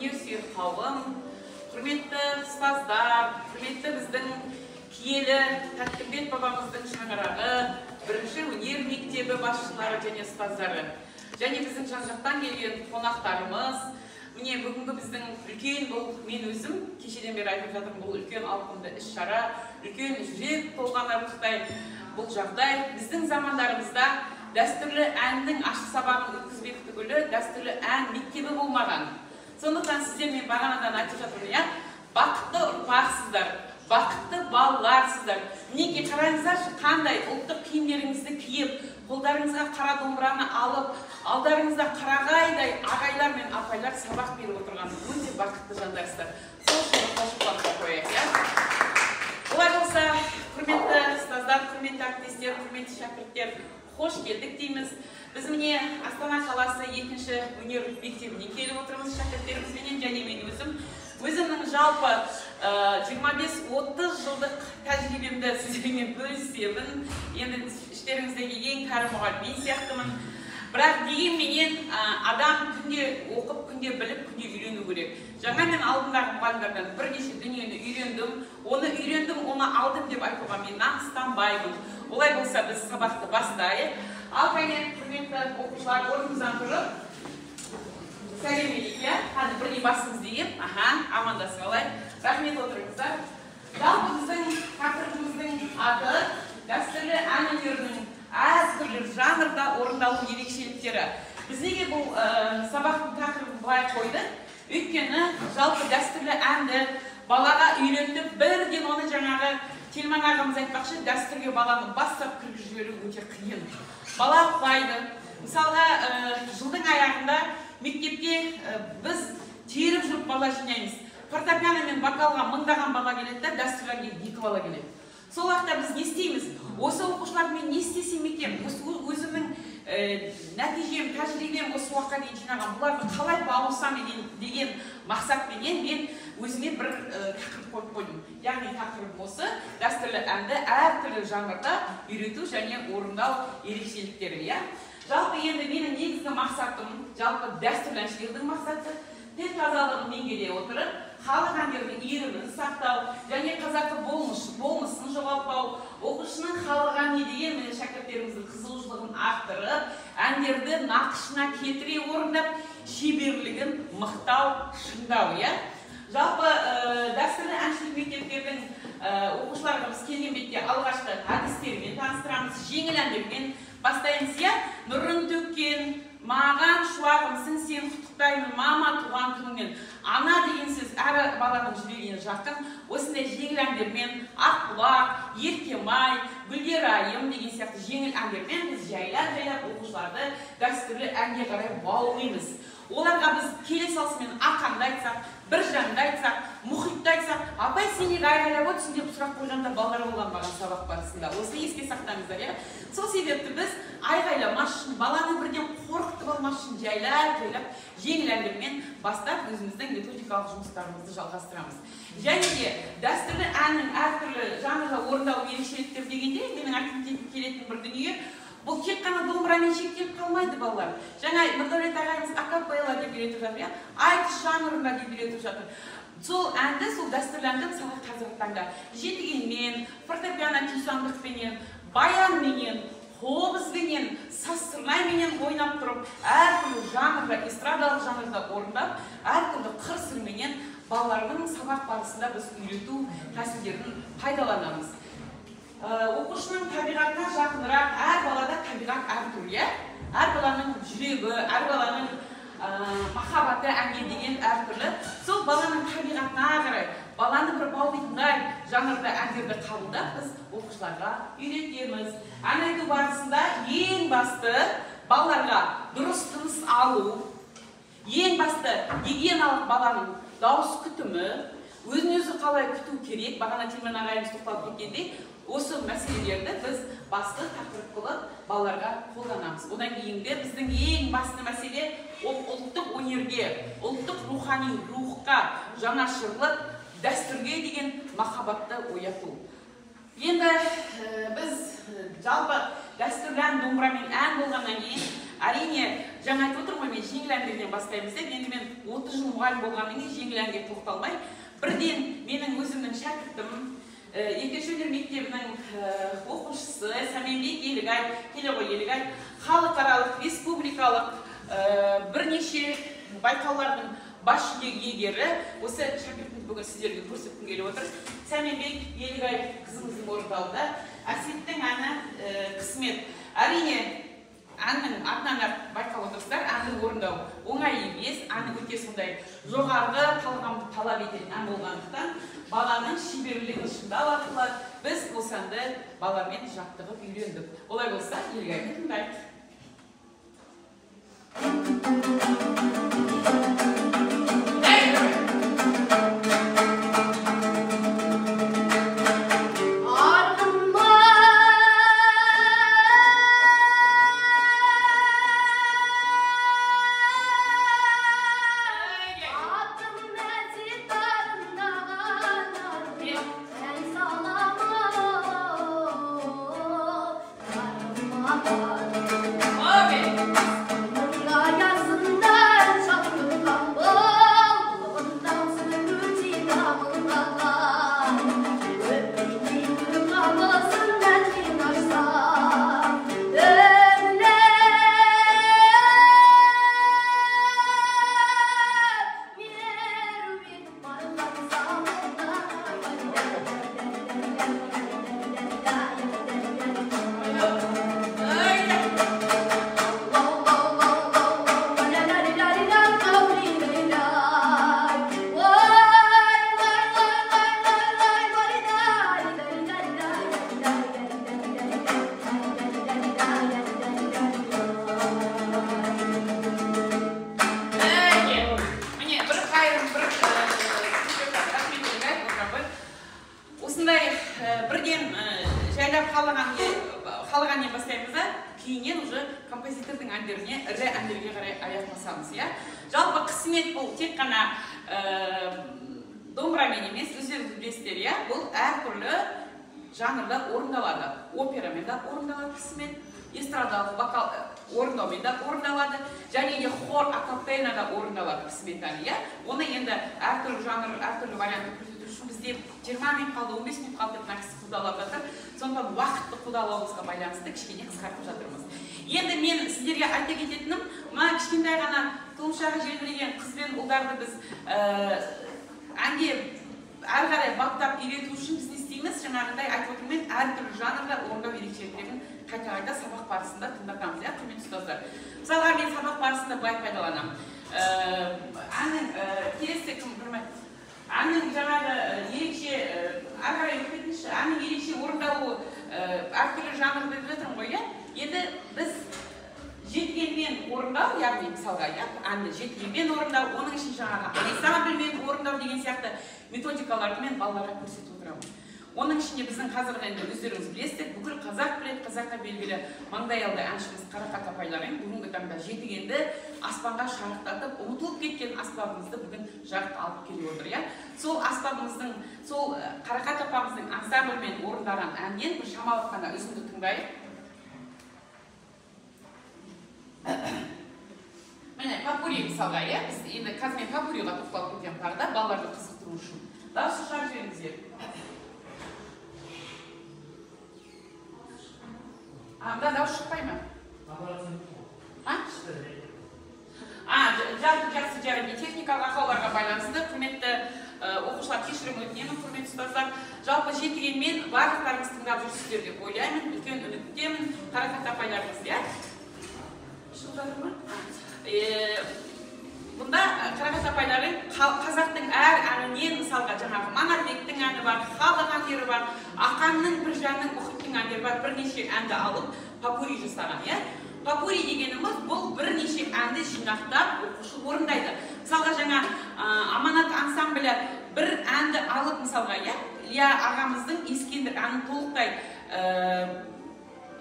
өнерсүйер қауым, құрметті ұстаздар, құрметті біздің киелі Тәттімбет бабамыздың шаңырағы, бірінші өнер мектебі басшылары және ұстаздары, және біздің жан-жақтан келген қонақтарымыз. Міне бүгінгі біздің үлкен бұл, мен өзім кешеден бері айтып жатырмын, бұл үлкен ауқымды іс-шара, үлкен жүрек толғанарлықтай бұл жағдай. Біздің замандарымызда дәстүрлі әннің ашық сабағын өткізбек түгілі дәстүрлі ән мектебі болмаған. Сондықтан сіздер мен бағанадан айтып жатырмын, бақытты ұрпақсыздар, бақытты балаларсыздар. Мінекей қараңыздаршы, қандай ұлттық киімдеріңізді киіп, қолдарыңызға қара домбыраны алып, алдарыңызда қарағайдай ағайлар мен апайлар сабақ беріп отырған өте бақытты жандарсыздар. Сол үшін қошықпаққа қояйық. Олай болса, құрметті ұстаздар, құрметті әріптестер, құрметті шәкірттер, қош келдік дейміз. Біз міне Астана қаласы 2-ші өнер мектебіне келіп отырмыз шәкірттерімізбенен, және мен өзімнің жалпы 25-30 жылдық тәжірибемді сіздермен бөлісемін. Енді іштеріңіздегі ең кәрі мұғалім мен сияқтымын. Бірақ дегенменен адам күнде оқып, күнде біліп, күнде үйрену керек. Жаңа мен алдындағы мұғалімдерден бірнеше дүниені үйрендім, оны алдым деп айтуға мен нақыстанбаймын. Олай болса біз сабақты бастайық. Ал қайнен құрметті оқушылар орнымыздан тұрып, сәлемелейік, Хәді бірдей басыңызды еп, амандасып алайық. Рахмет, отырыңыздар. Жалпы біздің тақырыбымыздың аты дәстүрлі ән өнерінің әртүрлі жанрда орындалу ерекшеліктері. Біз неге бұл сабақтың тақырыбын былай қойды? Өйткені жалпы дәстүрлі әнді балаға үйретіп, бірден оны жаңағы Телман ағамыз айтпақшы, дәстүрге баланы бастап кіргізіп жіберу өте қиын. Бала ұқпайды. Мысалға, жылдың аяғында мектепке біз теріп жүріп бала жинаймыз. Фортепиано мен вокалға мыңдаған бала келеді, дәстүрлерге 2 бала келеді. Сол уақытта біз не істейміз? Осы оқушылармен не істесем екен? Өзімнің нәтижем, тәжірибем осы уақытқа дейін жинаған, бұларды қалай бауырсам деген мақсатпенен мен өзіме бір тақырып қойып қойдым. Яғни тақырып осы дәстүрлі әнді әртүрлі жанрда үйрету және орындау ерекшеліктері. Жалпы енді менің негізгі мақсатым, жалпы дәстүрлі әншілердің мақсаты тек тазалығын меңгере отырып, халық әндерінің иірімін сақтау және қазақы болмысын жоғалтпау, оқушының халық әніне деген шәкірттеріміздің қызығушылығын арттырып, әндерді нақышына келтіре орындап, шеберлігін мықтау, шыңдау. Жалпы дәстүрлі әншілік мектептердің оқушыларға біз келген бетте алғашқы әдістермен таныстырамыз, жеңіл әндермен бастаймыз. Нұрын төккен, маған шуағымсың, сен құттықтаймын, мама туған күніңмен. Ана деген сөз әрі баланың жүрегіне жақын. Осындай жеңіл әндермен, Ақбұлақ, Еркемай, Гүлдерайым деген сияқты жеңіл әндермен біз жайлап оқушыларды дәстүрлі әнге қарай баулимыз. Оларға біз келе салысымен ақанды айтсақ, Біржанды айтсақ, Мұхитты айтсақ, апай сен неге айғайлап отырсың деп сұрақ қойғанда балалар болған маған сабақ барысында. Осыны еске сақтаңыздар. Сол себепті біз айғайламас үшін, баланы бірден қорқытып алмас үшін жайлап жеңіл әндермен бастап өзіміздің методикалық жұмыстарымызды жалғастырамыз. Және де дәстүрлі әннің әртүрлі жанрда орындалу ерекшеліктері дегенде менің айтқым келетін бір дүние, бұл тек қана домбырамен шектеліп қалмайды балалар. Жаңа Нұрдәулет ағайымыз акапелла деп үйретіп жатыр, айтыс жанрында деп үйретіп жатыр. Сол әнді, сол дәстүрлі әнді мысалы қазіргі таңда жетігенмен, фортепиано күйсандықпенен, баянменен, қобызбенен, сазсырнайменен ойнап тұрып, әртүрлі жанрда, эстрадалық жанрда орындап, әртүрлі қыр-сырменен балалардың сабақ барысында біз үйрету тәсілдерін пайдаланамыз. Оқушының табиғатына жақынырақ, әр балада табиғат әртүрлі. Әр баланың жүрегі, әр баланың махаббаты әнге деген әртүрлі. Сол баланың табиғатына қарай, баланы бір баулитындай жанрда әндерді қабылдап, біз оқушыларға үйретеміз. Ән айту барысында ең басты балаларға дұрыс тыныс алу, ең басты гигиеналық баланың дауыс күтімі, өзін-өзі қалай күту керек, бағана Телман ағайымыз тоқталып кеткендей, осы мәселелерді біз басты тақырып қылып балаларға қолданамыз. Одан кейінгі біздің ең басты мәселе ол ұлттық өнерге, ұлттық рухани рухқа, жанашырлық, дәстүрге деген махаббатты ояту. Енді біз жалпы дәстүрлі ән, домбырамен ән болғаннан кейін, әрине, жаңа айтып отырмын ғой, мен жеңіл әндерден бастаймыз деп, енді мен 30 жыл мұғалім болғаннан кейін жеңіл әнге тоқталмай, бірден менің өзімнің шәкіртім, екінші өнер мектебінің оқушысы Сәменбек Елігай, Келеғой Елігай, халықаралық, республикалық бірнеше байқаулардың бас иегері, осы шәкіртімді бүгін сіздерге көрсеткім келіп отыр. Сәменбек Елігай қызымыздың орындауында Әсеттің әні Қысмет. Әрине, әннің атынан байқап отырсыздар, әнді орындау оңай емес, әні өте сондай жоғарғы талғамды талап ететін ән болғандықтан, баланың шеберлігін шыңдау арқылы біз осы әнді баламен жаттығып үйрендік. Олай болса, Елігайды тыңдайық. халық әннен бастаймыз да, кейіннен уже композитордың әндеріне, ірі әндерге қарай аяқ басамыз. Жалпы Қысмет бұл тек қана домбырамен емес, өздеріңіз білесіздер, бұл әртүрлі жанрда орындалады. Операмен де орындалады Қысмет, эстрадалық вокал орындаумен де орындалады, және де хор акапеллада орындалады Қысмет әні. Оны енді әртүрлі жанр, әртүрлі вариантты көрсету үшін бізде 20 минут қалды, 15 минут қалды деп нәкісі құдалап жатыр. Сондықтан уақытты құдалауымызға байланысты кішкене қысқартып жатырмыз. Енді мен сіздерге айта кететінім, мына кішкентай ғана тұлымшағы желбіреген қыз бен ұлдарды біз әнге әрі қарай баптап үйрету үшін біз не істейміз? Жаңағыдай айтып отырмын, әртүрлі жанрда орындау ерекшеліктерін қайта-қайта сабақ барысында тыңдатамыз, құрметті ұстаздар. Мысалға мен сабақ барысында былай пайдаланамын. Әннің келесі кім білмейді. Әннің жаңағы ерекше, әрі қарай өтетінші, әннің ерекше орындауы әртүрлі жанрда деп жатырмын ғой, енді біз жеткенмен орындау, яғни мысалға, әнді жеткенмен орындау, оның үшін жаңағы ансамбльмен орындау деген сияқты методикаларды мен балаларға көрсетіп отырамын. Оның ішінде біздің қазіргі енді өздеріңіз білесіздер, бүкіл қазақ біледі, қазаққа белгілі маңдайалды әншіміз Қарақат апайларың бүгінгі таңда жетігенді аспанға шарықтатып, ұмытылып кеткен аспабымызды бүгін жарық алып келіп отыр. Сол аспабымыздың, сол Қарақат апамыздың ансамбльмен орындаған әннен бір шамалық қана үзінді тыңдайық. Міне, попурри мысалға, біз енді қазір мен попурриға тоқталып кетемін тағы да, балаларды қызықтыру үшін. Дауысы шығарып жіберіңіздер. Анда дауыс шықпай ма? Жақсы жарайды. Техникалық ақауларға байланысты, құрметті оқушылар, кешірім өтінемін, құрметті ұстаздар. Жалпы жетігенмен барлықтарыңыз тыңдап жүрсіздер деп ойлаймын, үлкен үміттемін. Қарақат апайларыңыз, шығып жатыр ма? Бұнда Қарақат апайларың қазақтың әр әнінен, мысалға жаңағы Манарбектің әні бар, халық әндері бар, Ақанның, Біржанның, Мұхиттың әндері бар, бірнеше әнді алып попурри жасаған. Попурри дегеніміз бұл бірнеше әнді жинақтап оқушы орындайды. Мысалға жаңа Аманат ансамблі бір әнді алып, мысалға, Илья ағамыздың Ескендір әнін толықтай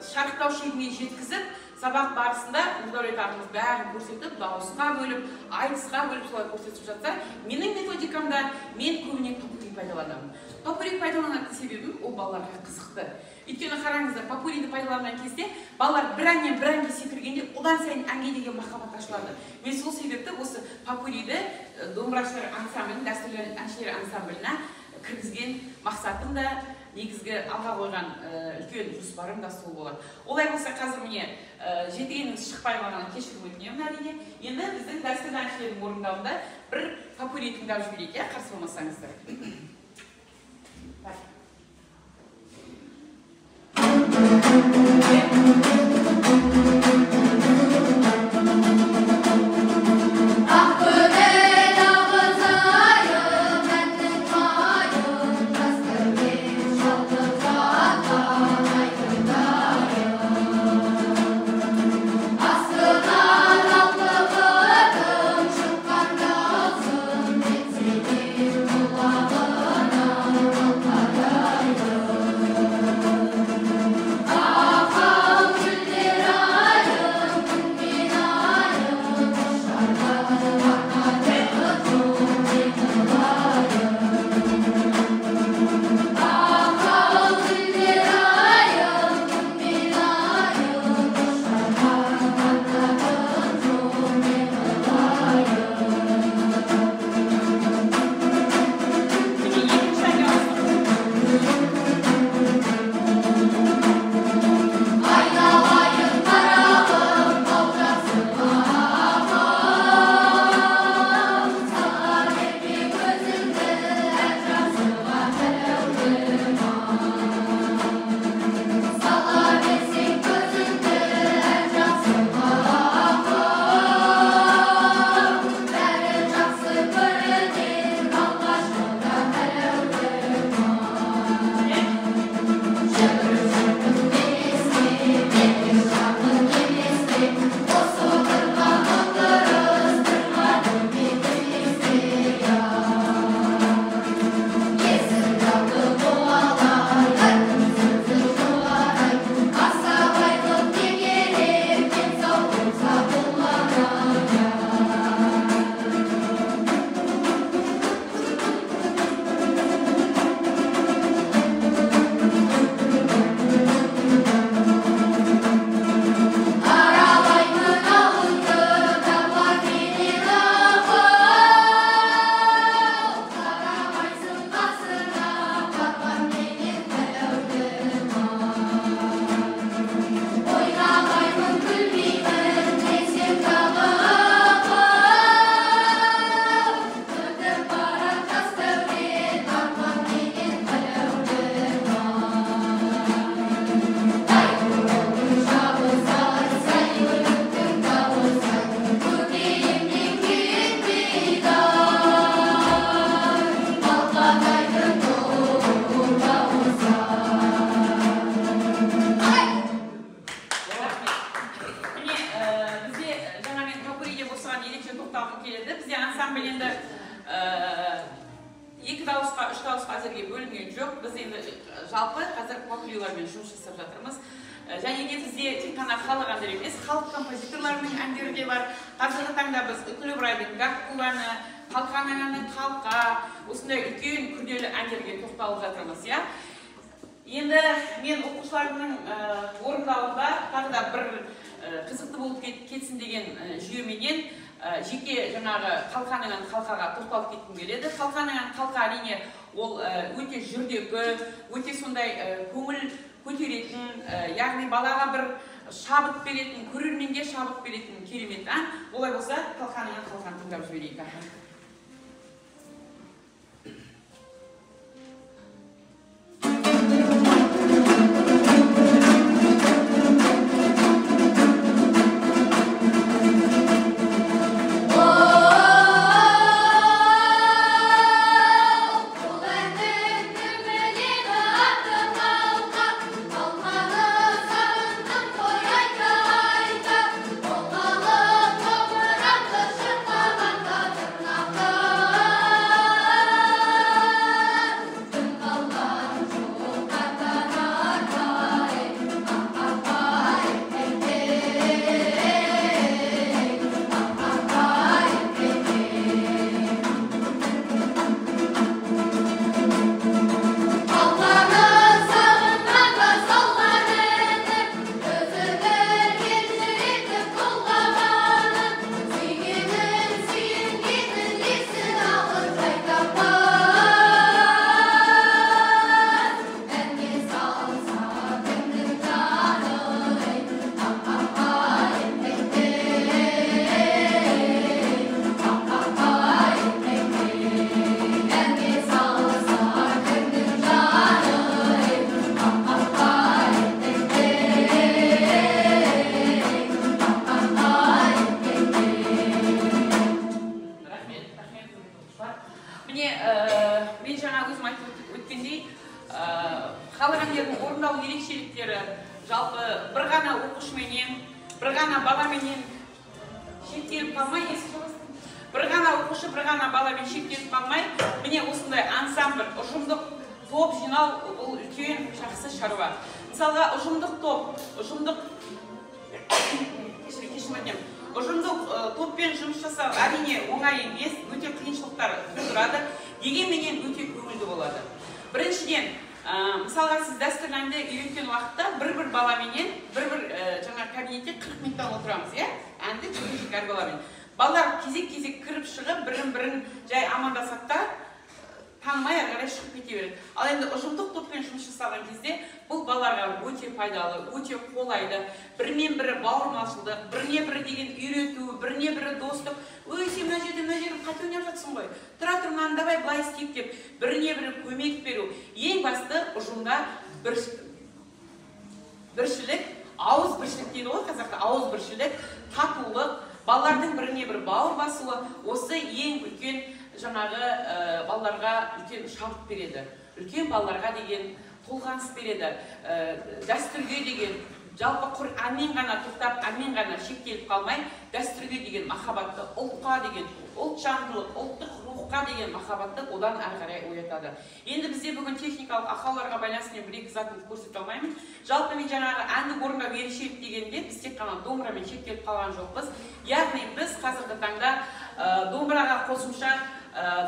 шарықтау шегіне жеткізіп, сабақ барысында Нұрдәулет ағамыз бәрін көрсетіп, дауысқа бөліп, айтысқа бөліп солай көрсетіп жатса, менің методикамда мен көбіне попури пайдаланамын. Попури пайдаланатын себебім ол балаларға қызықты. Өйткені қараңыздар, попуриді пайдаланған кезде балалар бір әннен бір әнге секіргенде одан сайын әнге деген махаббат ашылады. Мен сол себепті осы попуриді домбырашылар ансамблінің, дәстүрлі әншілер ансамбліне кіргізген мақсатым да, негізгі алға қойған үлкен жоспарым да сол болады. Олай болса қазір міне жетігеніңіз шықпай қалғанын кешірім өтінемін әрине. Енді біздің дәстүрлі әншілердің орындауында бір попури тыңдап жіберейік, қарсы болмасаңыздар. Енді мен оқушыларымның орындауында тағы да бір қызықты болып кетсін деген жүйеменен жеке жаңағы қалқанынан қалқаға тоқталып кеткім келеді. Қалқанынан қалқа әрине ол өте жүрдегі, өте сондай көңіл көтеретін, яғни балаға бір шабыт беретін, көрерменге шабыт беретін керемет ән. Олай болса қалқанынан қалқаны тыңдап жіберейік. Now міне мен жаңа өзім айтып өткендей халық әндерінің орындалу ерекшеліктері жалпы бір ғана оқушыменен, бір ғана баламенен шектеліп қалмай, бір ғана оқушы, бір ғана баламен шектеліп қалмай, міне осындай ансамбль, ұжымдық топ жинау бұл үлкен жақсы шаруа. Мысалға ұжымдық топ, ұжымдық топпен жұмыс жасау әрине оңай емес, өте қиыншылықтар тудырады, дегенменен өте көңілді болады. Біріншіден, мысалға сіз дәстүрлі әнді үйреткен уақытта бір баламенен, бір жаңа кабинетте 40 минуттан отырамыз, әнді жүргізіп әр баламен. Балалар кезек-кезек кіріп шығып, бірін жай амандасады да, танымай ары қарай шығып кете береді. Ал енді ұжымдық топпен жұмыс жасаған кезде бұл балаларға өте пайдалы, өте қолайды. Бірімен-бірі бауырмашылдық, біріне-бірі деген үйрету, біріне-бірі достық. Ой, сен мына жерде қате ойнап жатсың ғой. Тұра тұр, мынаны давай былай істейік деп, біріне-бірі көмек беру. Ең басты ұжымда біршілік, ауыз біршілік дейді ғой қазақта, ауыз біршілік, татулық, балалардың біріне-бірі бауыр басуы, осы ең үлкен жаңағы балаларға үлкен шабыт береді. Үлкен балаларға деген толғаныс береді. Дәстүрге деген, жалпы құр әнмен ғана тоқтап, әнмен ғана шектеліп қалмай, дәстүрге деген махаббатты, ұлтқа деген, ұлтжандылық, ұлттық рухқа деген махаббатты одан ары қарай оятады. Енді бізде бүгін техникалық ақауларға байланысты бір-екі затын көрсете алмаймын. Жалпы мен жаңағы әнді орындау ерекшелік дегенде біз тек қана домбырамен шектеліп қалған жоқпыз. Яғни біз қазіргі таңда домбыраға қосымша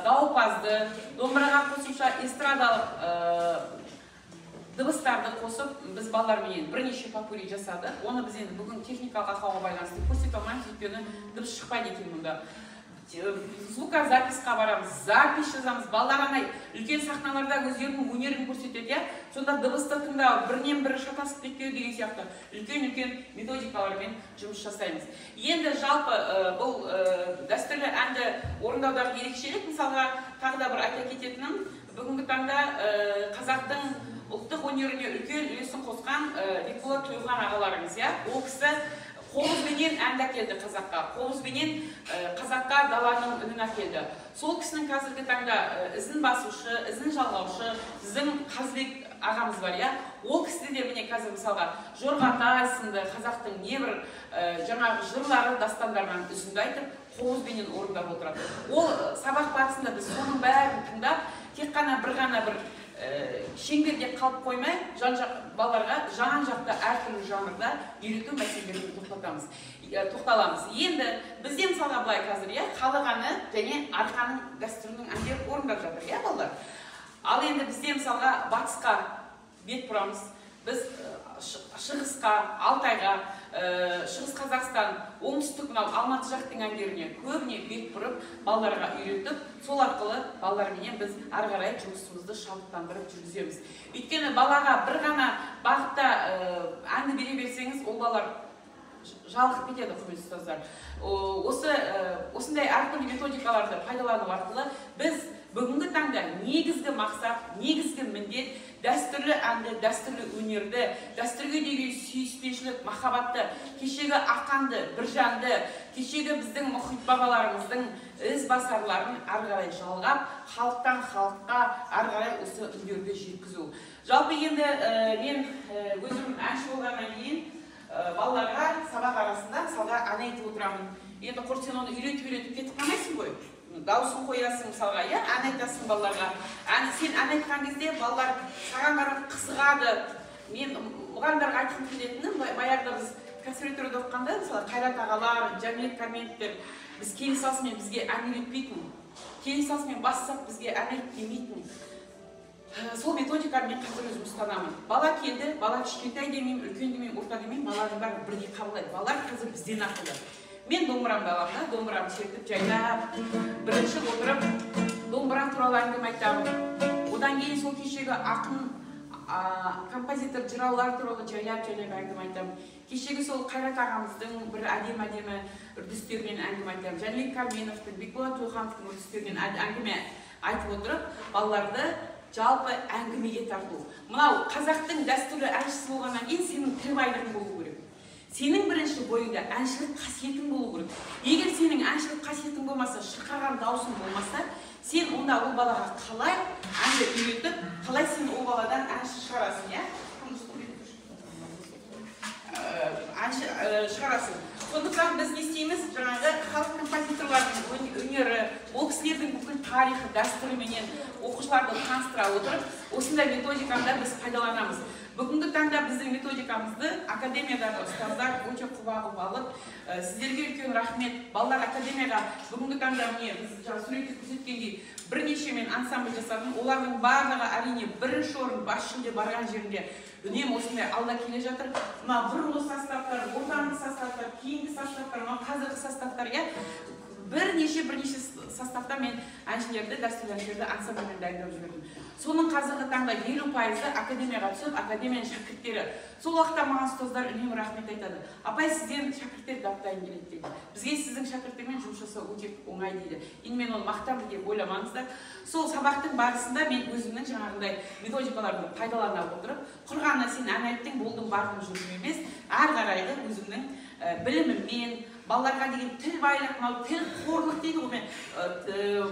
дауылпазды, домбыраға қосымша эстрадалық дыбыстарды қосып, біз балалармен бірнеше попурри жасады. Оны біз енді бүгін техникалық ақауға байланысты көрсете алмаймыз, өйткені дыбыс шықпайды екен мұнда. Звукозаписқа барамыз, запись жазамыз, балалар анай үлкен сахналарда өздерінің өнерін көрсетеді, сонда дыбысты тыңдау, бірінен-бірі шатасып кетпеу деген сияқты үлкен-үлкен методикалармен жұмыс жасаймыз. Енді жалпы бұл дәстүрлі әнді орындаудағы ерекшелік, мысалға тағы да бір айта кететінім, бүгінгі таңда қазақтың ұлттық өнеріне үлкен үлесін қосқан Бекболат Тұйған ағаларыңыз, ол кісі қобызбенен әнді әкелді қазаққа, қобызбенен қазаққа даланың үнін әкелді. Сол кісінің қазіргі таңда ізін басушы, ізін жалғаушы біздің Қазбек ағамыз бар, ол кісі де міне қазір мысалға Жорғатай сынды қазақтың небір жаңағы жырлары, дастандарынан үзінді айтып, қобызбенен орындап отырады. Ол сабақ барысында біз соның бәрін тыңдап, тек қана бір шеңберде қалып қоймай, балаларға жан-жақта әртүрлі жанрда үйрету мәселелерін тоқталамыз. Енді бізде мысалға былай қазір, халық әні және арқаның дәстүрінің әндері орындап жатыр, балалар. Ал енді бізде мысалға батысқа бет бұрамыз. Біз шығысқа, Алтайға, Шығыс Қазақстан, оңтүстік Алматы жақтың әндеріне көбіне бет бұрып, балаларға үйретіп, сол арқылы балалармен біз ары қарай жұмысымызды шабыттандырып жүргіземіз. Өйткені балаға бір ғана бағытта әнді бере берсеңіз, ол балалар жалығып кетеді, құрметті ұстаздар. Осындай әртүрлі методикаларды пайдалану арқылы біз бүгінгі таңда негізгі мақсат, негізгі міндет дәстүрлі әнді, дәстүрлі өнерді, дәстүрге деген сүйіспеншілік, махаббатты, кешегі ақанды, біржанды, кешегі біздің мұхит бабаларымыздың із басарларын ары қарай жалғап, халықтан халыққа ары қарай осы үндерді жеткізу. Жалпы енді мен өзім әнші болғаннан кейін балаларға сабақ арасында мысалға ән айтып отырамын. Енді құр сен оны үйретіп кетіп қалмайсың ғой. Дауысын қоясың мысалға, ән айтасың балаларға. Сен ән айтқан кезде балалар саған қарап қызығады. Мен мұғалімдерге айтқым келетінім, баяғыда біз консерваторияда оқығанда, мысалы Қайрат ағалар, Жәмилет Кәрменовтер біз келе салысымен бізге ән үйретпейтін. Келе салысымен бассақ бізге ән үйретпейтін. Сол методиканы мен қазір өзім ұстанамын. Бала келді, бала кішкентай демеймін, үлкен демеймін, орта демеймін, балалардың бәрі бірге қабылдайды. Балалар қазір бізден ақылды. Мен домбырамды аламын, домбырамды шертіп жайлап, бірінші отырып, домбыра туралы әңгіме айтамын. Одан кейін сол кешегі ақын, композитор жыраулар туралы жайлап әңгіме айтамын. Кешегі сол Қайрат ағамыздың бір әдемі үрдістерінен әңгіме айтамын. Жәмилет Кәрменовтың, Бекболат Тұйғановтың үрдістерінен әңгіме айтып отырып, балаларды жалпы әңгімеге тарту. Мынау қазақтың дәстүрлі әншісі болғаннан кейін сенің тіл байлығың болу керек. Сенің бірінші бойыңда әншілік қасиетің болу керек. Егер сенің әншілік қасиетің болмаса, шырқаған даусың болмаса, Сен онда ол балаға қалай әнді үйретіп, қалай сен ол баладан әнші шығарасың, иә? Шығарасың. Сондықтан біз не істейміз? Жаңағы халық композиторларының өнері, ол кісілердің бүкіл тарихы, дәстүріменен оқушыларды таныстыра отырып, осындай методиканы біз пайдаланамыз. Бүгінгі таңда біздің методикамызды академиядағы ұстаздар өте құба алып, сіздерге үлкен рахмет. Балалар академияға бүгінгі таңда біз суретте көрсеткендей бірнеше мен ансамбль жасадым. Олардың барлығы әрине бірінші орын бас жүлде барған жерінде үнемі осындай алда келе жатыр. Мына бұрынғы составтар, ортаңғы составтар, кейінгі составтар, мына қазіргі составтар, бірнеше составта мен әншілерді, дәстүрлі әншілерді ансамбльмен дайындап жібердім. Соның қазіргі таңда 50% академияға түсіп, академияның шәкірттері. Сол уақытта маған ұстаздар үнемі рахмет айтады. Апай, сізден шәкірттер дайын келеді дейді. Бізге сіздің шәкірттермен жұмыс жасау өте оңай дейді. Енді мен оны мақтамын деп ойламаңыздар. Сол сабақтың барысында мен өзімнің жаңағындай методикаларды пайдалана отырып, құр ғана сен ән айттың, болдың, бардың жүргім емес, әрі қарайғы өзімнің біліміммен, балаларға деген тіл байлық, тіл қорлық дейді ғой.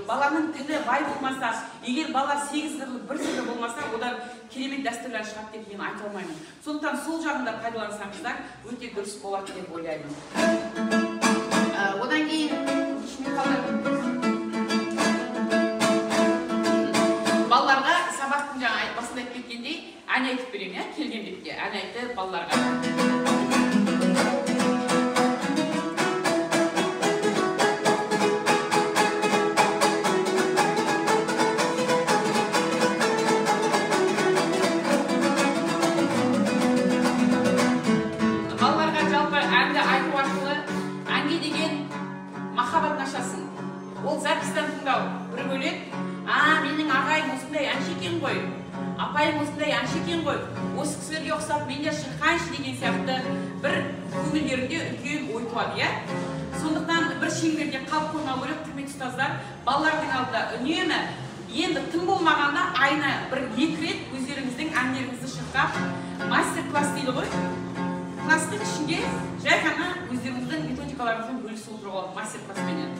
Баланың тілі бай болмаса, егер бала 8 қырлы, 1 сырлы болмаса, одан керемет дәстүрлер шығады деп мен айта алмаймын. Сондықтан сол жағында пайдалансаңыздар өте дұрыс болады деп ойлаймын. Одан кейін балаларға сабақтың жаңа басында айтып кеткендей ән айтып беремін, келген бетте ән айтып балаларға. Ол запистан тыңдау, бір бөлек, менің ағайым осындай әнші екен ғой, апайым осындай әнші екен ғой, осы кісілерге ұқсап мен де шыққаншы деген сияқты бір көңілдерінде үлкен ой туады, иә? Сондықтан бір шеңберде қалып қоймау керек, құрметті ұстаздар, балалардың алдында үнемі, енді тым болмағанда айына бір 2 рет өздеріңіздің әндеріңізді шырқап, мастер-класс дейді ғой. Кластың ішінде жай ғана өздеріңіздің методикаларыңызбен бөлісіп отыруға мастер-класспенен.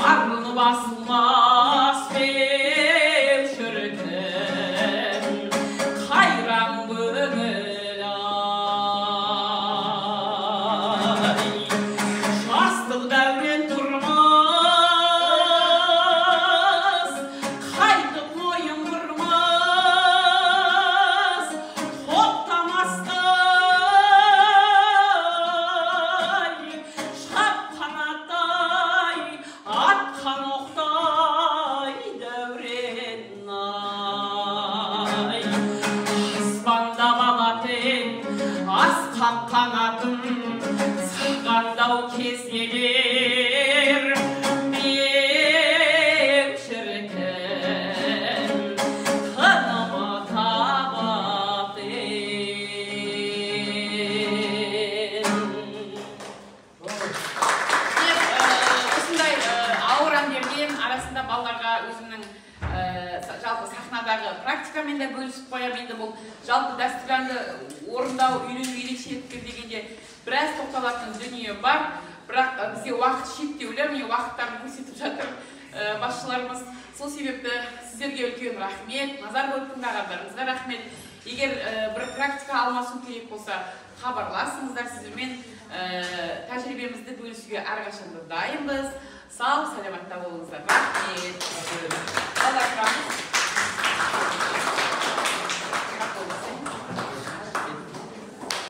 Arını basılmaz bev şürkün hayran bığılay şastıl devren durmaz kaydıp moyun vurmaz toptamastay şapkanatay atkan oktay devren ay asmanda balatın az kanatın sıkanda o kez gelir bir şirken kanıma tabatın осындай ауыр әндерден арасында балаларға өзімнің жалпы сахнадағы практикамен де бөлісіп қоямын. Енді бұл жалпы дәстүрлі әнді орындау, үйрену ерекшеліктер дегенде біраз тоқталатын дүние бар. Бірақ бізде уақыт шектеулі, міне уақыттарын көрсетіп жатыр басшыларымыз. Сол себепті сіздерге үлкен рахмет, назар қойып тыңдағандарыңызға рахмет. Егер бір практика алмасу керек болса, хабарласыңыздар, сіздермен тәжірибемізді бөлісуге әрқашанда дайынбыз. Сау, саламатта болыңыздар. Рахмет.